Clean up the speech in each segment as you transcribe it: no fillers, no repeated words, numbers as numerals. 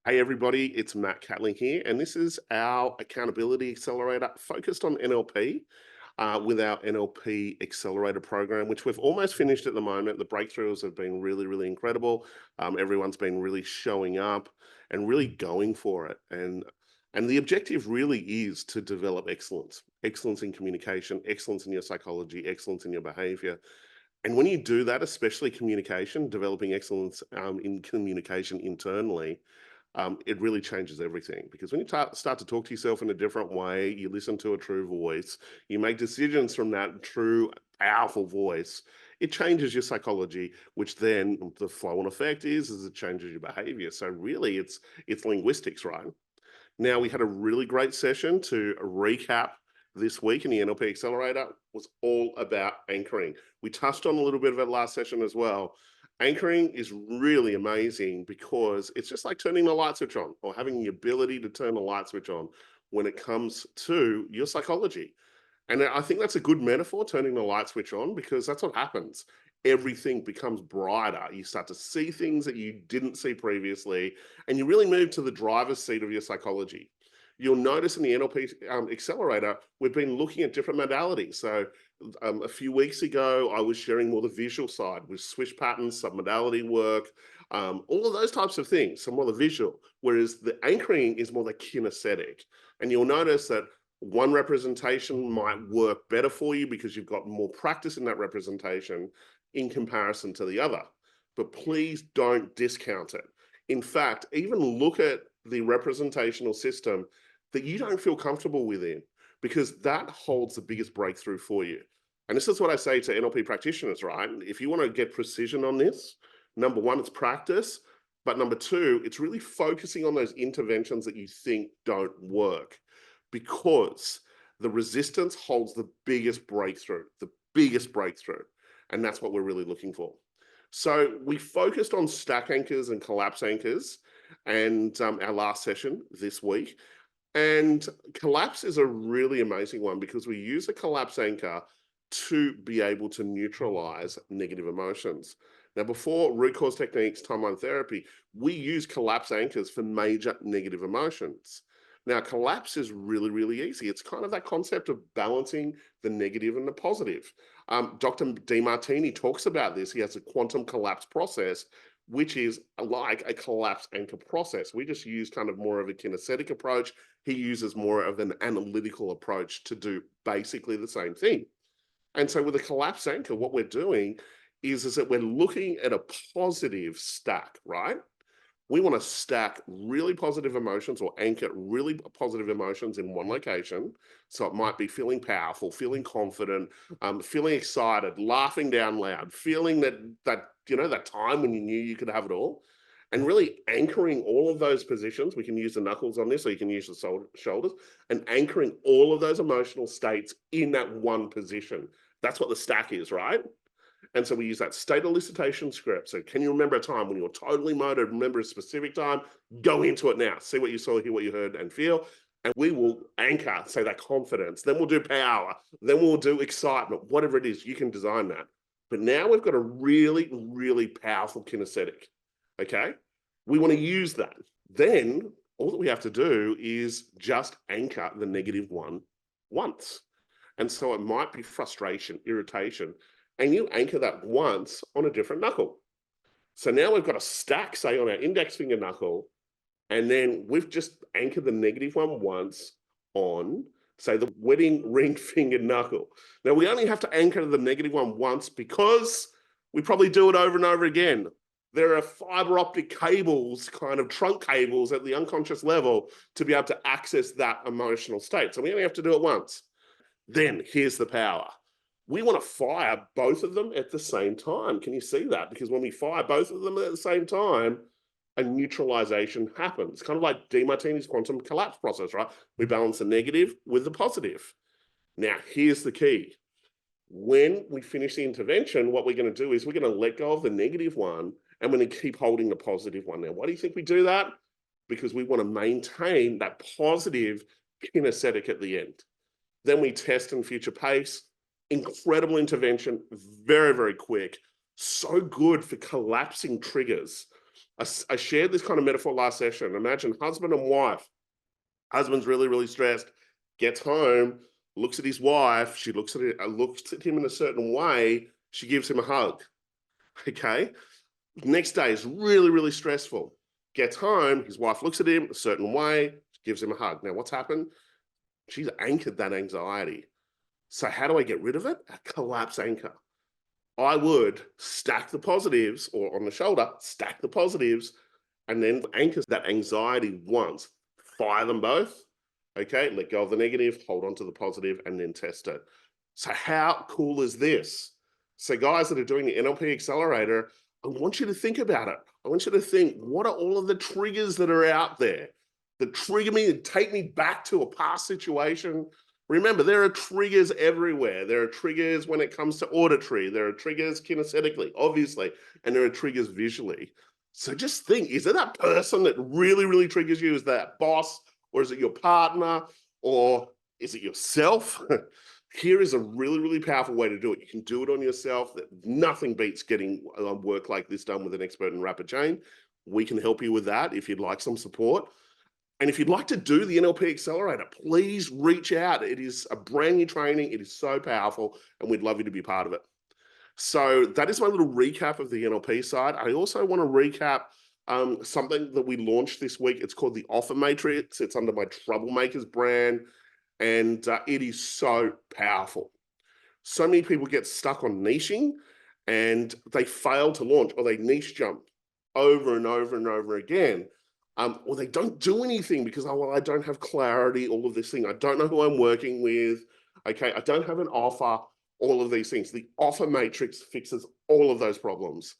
Hey everybody, it's Matt Catling here, and this is our accountability accelerator focused on NLP with our NLP accelerator program, which we've almost finished at the moment. The breakthroughs have been really, really incredible. Everyone's been really showing up and really going for it, and the objective really is to develop excellence, excellence in communication, excellence in your psychology, excellence in your behavior. And when you do that, especially communication, developing excellence in communication internally, it really changes everything, because when you start to talk to yourself in a different way, you listen to a true voice, you make decisions from that true, powerful voice, it changes your psychology, which then the flow and effect is it changes your behavior. So really it's linguistics, right? Now, we had a really great session to recap this week in the NLP Accelerator. Was all about anchoring. We touched on a little bit of it last session as well. Anchoring is really amazing because it's just like turning the light switch on, or having the ability to turn the light switch on when it comes to your psychology. And I think that's a good metaphor, turning the light switch on, because that's what happens. Everything becomes brighter. You start to see things that you didn't see previously, and you really move to the driver's seat of your psychology. You'll notice in the NLP Accelerator, we've been looking at different modalities. So a few weeks ago, I was sharing more the visual side with swish patterns, submodality work, all of those types of things, some more the visual, whereas the anchoring is more the kinesthetic. And you'll notice that one representation might work better for you because you've got more practice in that representation in comparison to the other. But please don't discount it. In fact, even look at the representational system that you don't feel comfortable within, because that holds the biggest breakthrough for you. And this is what I say to NLP practitioners, right? If you want to get precision on this, number one, it's practice. But number two, it's really focusing on those interventions that you think don't work, because the resistance holds the biggest breakthrough, the biggest breakthrough. And that's what we're really looking for. So we focused on stack anchors and collapse anchors and our last session this week. And collapse is a really amazing one, because we use a collapse anchor to be able to neutralize negative emotions. Now, before root cause techniques, timeline therapy, we use collapse anchors for major negative emotions. Now, collapse is really, really easy. It's kind of that concept of balancing the negative and the positive. Dr. DeMartini talks about this. He has a quantum collapse process, which is like a collapse anchor process. We just use kind of more of a kinesthetic approach. He uses more of an analytical approach to do basically the same thing. And so with a collapse anchor, what we're doing is that we're looking at a positive stack, right? We want to stack really positive emotions, or anchor really positive emotions in one location. So it might be feeling powerful, feeling confident, feeling excited, laughing down loud, feeling that time when you knew you could have it all, and really anchoring all of those positions. We can use the knuckles on this, or you can use the shoulders, and anchoring all of those emotional states in that one position. That's what the stack is, right? And so we use that state elicitation script. So can you remember a time when you're totally motivated? Remember a specific time? Go into it now. See what you saw, hear what you heard, and feel. And we will anchor, say, that confidence. Then we'll do power. Then we'll do excitement. Whatever it is, you can design that. But now we've got a really, really powerful kinesthetic. Okay? We want to use that. Then all that we have to do is just anchor the negative one once. And so it might be frustration, irritation, and you anchor that once on a different knuckle. So now we've got a stack, say, on our index finger knuckle, and then we've just anchored the negative one once on, say, the wedding ring finger knuckle. Now, we only have to anchor the negative one once because we probably do it over and over again. There are fiber optic cables, kind of trunk cables at the unconscious level, to be able to access that emotional state. So we only have to do it once. Then here's the power. We want to fire both of them at the same time. Can you see that? Because when we fire both of them at the same time, a neutralization happens. Kind of like DeMartini's quantum collapse process, right? We balance the negative with the positive. Now, here's the key. When we finish the intervention, what we're going to do is we're going to let go of the negative one, and we're going to keep holding the positive one. Now, why do you think we do that? Because we want to maintain that positive kinesthetic at the end. Then we test and future pace. Incredible intervention, very, very quick. So good for collapsing triggers. I shared this kind of metaphor last session. Imagine husband and wife. Husband's really, really stressed, gets home, looks at his wife. She looks at him in a certain way. She gives him a hug. Okay. Next day is really, really stressful. Gets home, his wife looks at him a certain way, gives him a hug. Now, what's happened? She's anchored that anxiety. So, how do I get rid of it? A collapse anchor. I would stack the positives, or on the shoulder, stack the positives, and then anchor that anxiety once. Fire them both. Okay, let go of the negative, hold on to the positive, and then test it. So, how cool is this? So, guys that are doing the NLP Accelerator, I want you to think about it. I want you to think, what are all of the triggers that are out there that trigger me and take me back to a past situation? Remember, there are triggers everywhere. There are triggers when it comes to auditory. There are triggers kinesthetically, obviously, and there are triggers visually. So just think, is it that person that really, really triggers you? Is that boss? Or is it your partner? Or is it yourself? Here is a really, really powerful way to do it. You can do it on yourself. That nothing beats getting work like this done with an expert in rapid chain. We can help you with that if you'd like some support. And if you'd like to do the NLP Accelerator, please reach out. It is a brand new training. It is so powerful, and we'd love you to be part of it. So that is my little recap of the NLP side. I also want to recap something that we launched this week. It's called the Offer Matrix. It's under my Troublemakers brand, and it is so powerful. So many people get stuck on niching, and they fail to launch, or they niche jump over and over and over again. Or they don't do anything because, oh, well, I don't have clarity, all of this thing. I don't know who I'm working with. Okay, I don't have an offer, all of these things. The Offer Matrix fixes all of those problems.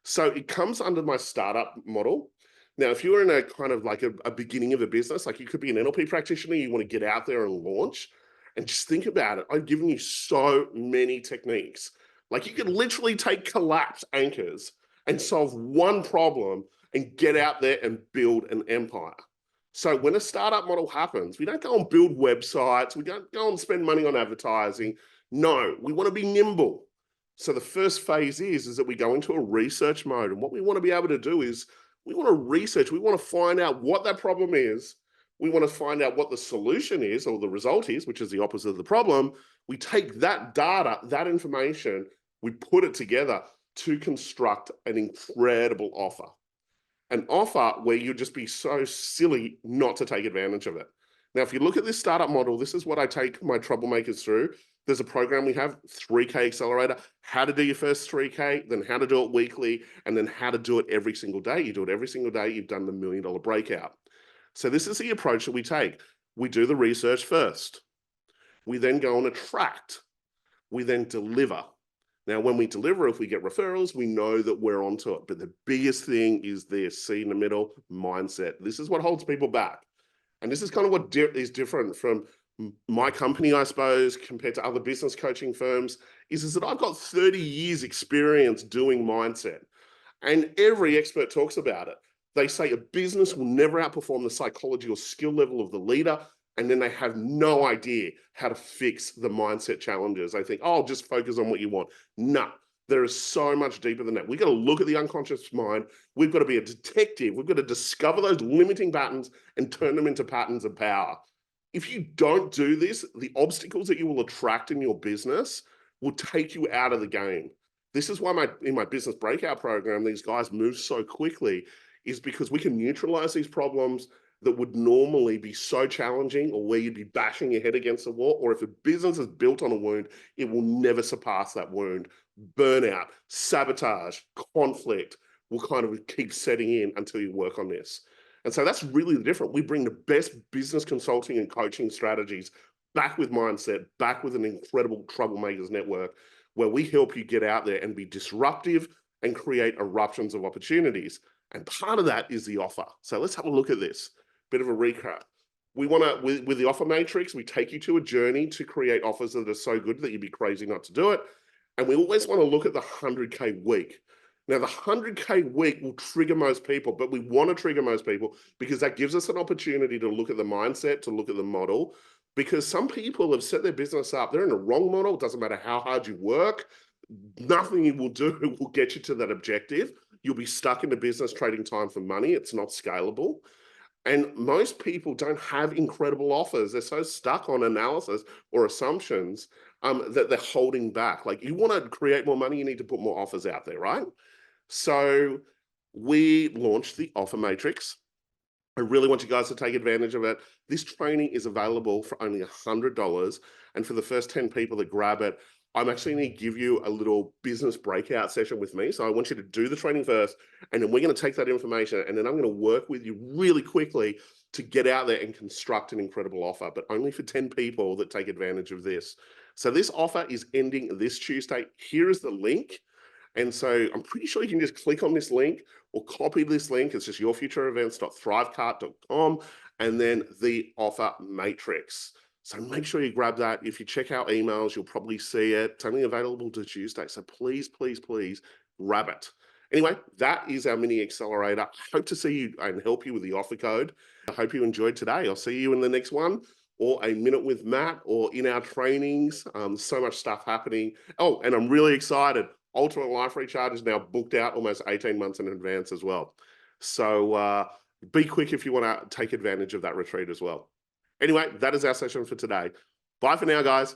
So it comes under my startup model. Now, if you're in a kind of like a beginning of a business, like you could be an NLP practitioner, you want to get out there and launch, and just think about it. I've given you so many techniques. Like you could literally take collapse anchors and solve one problem and get out there and build an empire. So when a startup model happens, we don't go and build websites. We don't go and spend money on advertising. No, we want to be nimble. So the first phase is that we go into a research mode. And what we want to be able to do is we want to research. We want to find out what that problem is. We want to find out what the solution is, or the result is, which is the opposite of the problem. We take that data, that information, we put it together to construct an incredible offer. An offer where you'd just be so silly not to take advantage of it. Now, if you look at this startup model, this is what I take my troublemakers through. There's a program we have, 3K Accelerator, how to do your first 3K, then how to do it weekly, and then how to do it every single day. You do it every single day, you've done the $1 million breakout. So this is the approach that we take. We do the research first. We then go and attract. We then deliver. Now, when we deliver, if we get referrals, we know that we're onto it. But the biggest thing is this, see in the middle, mindset. This is what holds people back. And this is kind of what is different from my company, I suppose, compared to other business coaching firms, is that I've got 30 years experience doing mindset. And every expert talks about it. They say a business will never outperform the psychology or skill level of the leader, and then they have no idea how to fix the mindset challenges. They think, oh, just focus on what you want. No, there is so much deeper than that. We've got to look at the unconscious mind. We've got to be a detective. We've got to discover those limiting patterns and turn them into patterns of power. If you don't do this, the obstacles that you will attract in your business will take you out of the game. This is why in my business breakout program, these guys move so quickly, is because we can neutralize these problems that would normally be so challenging, or where you'd be bashing your head against a wall, or if a business is built on a wound, it will never surpass that wound. Burnout, sabotage, conflict will kind of keep setting in until you work on this. And so that's really the difference. We bring the best business consulting and coaching strategies back with mindset, back with an incredible troublemakers network, where we help you get out there and be disruptive and create eruptions of opportunities. And part of that is the offer. So let's have a look at this. Bit of a recap. We want to, with the Offer Matrix, we take you to a journey to create offers that are so good that you'd be crazy not to do it. And we always want to look at the 100K week. Now, the 100K week will trigger most people, but we want to trigger most people because that gives us an opportunity to look at the mindset, to look at the model, because some people have set their business up. They're in the wrong model. It doesn't matter how hard you work. Nothing you will do will get you to that objective. you'll be stuck in the business trading time for money. It's not scalable. And most people don't have incredible offers. They're so stuck on analysis or assumptions that they're holding back. Like, you want to create more money, you need to put more offers out there, right? So we launched the offer matrix. I really want you guys to take advantage of it. This training is available for only $100. And for the first 10 people that grab it, I'm actually going to give you a little business breakout session with me. So I want you to do the training first, and then we're going to take that information, and then I'm going to work with you really quickly to get out there and construct an incredible offer, but only for 10 people that take advantage of this. So this offer is ending this Tuesday. Here is the link. And so I'm pretty sure you can just click on this link or copy this link. It's just yourfutureevents.thrivecart.com, and then the offer matrix. So make sure you grab that. If you check our emails, you'll probably see it. It's only available to Tuesday. So please, please, please grab it. Anyway, that is our mini accelerator. I hope to see you and help you with the offer code. I hope you enjoyed today. I'll see you in the next one, or a minute with Matt, or in our trainings. So much stuff happening. Oh, and I'm really excited. Ultimate Life Recharge is now booked out almost 18 months in advance as well. So be quick if you want to take advantage of that retreat as well. Anyway, that is our session for today. Bye for now, guys.